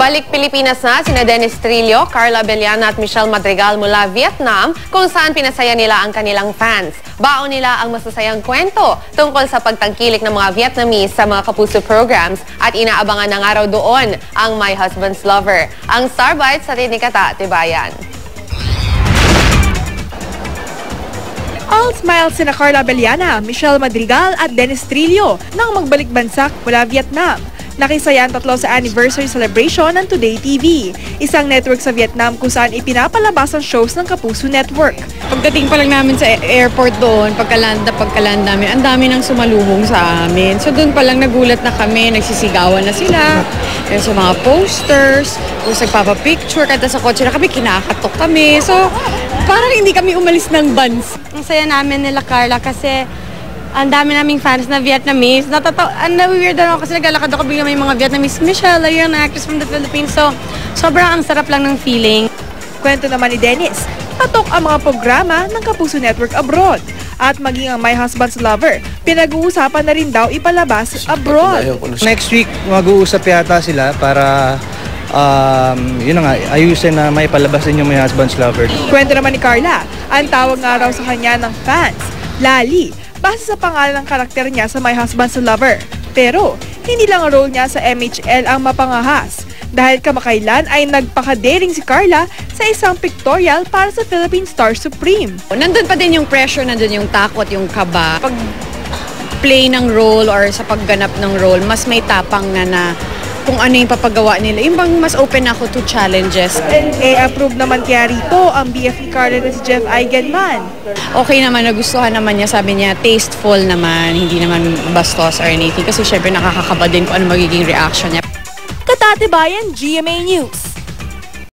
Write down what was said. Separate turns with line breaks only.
Balik Pilipinas na sina Dennis Trillo, Carla Abellana at Michelle Madrigal mula Vietnam kung saan pinasaya nila ang kanilang fans. Baon nila ang masasayang kwento tungkol sa pagtangkilik ng mga Vietnamese sa mga Kapuso programs at inaabangan ng araw doon ang My Husband's Lover. Ang Star Bites sa Tinikata, Tibayan.
All smiles sina Carla Abellana, Michelle Madrigal at Dennis Trillo nang magbalik bansa mula Vietnam. Nakisaya ang tatlo sa anniversary celebration ng Today TV, isang network sa Vietnam kung saan ipinapalabas ang shows ng Kapuso Network.
Pagdating pa lang namin sa airport doon, pagkaland namin, ang dami nang sumalubong sa amin. So doon pa lang nagulat na kami, nagsisigawan na sila. Sa mga posters, kung nagpapapicture, kada sa kotse na kami, kinakatok kami. So parang hindi kami umalis ng bans.
Ang saya namin nila Carla kasi ang dami naming fans na Vietnamese. Na-weird ako kasi naglalakad ako bigla may mga Vietnamese. Michelle, ayun, an actress from the Philippines. So, sobrang ang sarap lang ng feeling.
Kwento naman ni Dennis, patok ang mga programa ng Kapuso Network abroad. At maging ang My Husband's Lover, pinag-uusapan na rin daw ipalabas abroad.
Next week, mag-uusap yata sila para yun na nga, ayusin na may palabas din yung My Husband's Lover.
Kwento naman ni Carla, ang tawag nga raw sa kanya ng fans, Lali, base sa pangalan ng karakter niya sa My Husband's Lover. Pero, hindi lang ang role niya sa MHL ang mapangahas. Dahil kamakailan ay nagpakadaring si Carla sa isang pictorial para sa Philippine Star Supreme.
Nandun pa din yung pressure, nandun yung takot, yung kaba. Pag play ng role or sa pagganap ng role, mas may tapang na kung ano yung papagawa nila. Yung bang mas open ako to challenges.
Approve naman kaya rito ang BF ni Carla na si Jeff Eigenman.
Okay naman, nagustuhan naman niya, sabi niya, tasteful naman, hindi naman bastos or anything. Kasi syempre nakakakaba din kung ano magiging reaction niya.
Katatibayan, GMA News.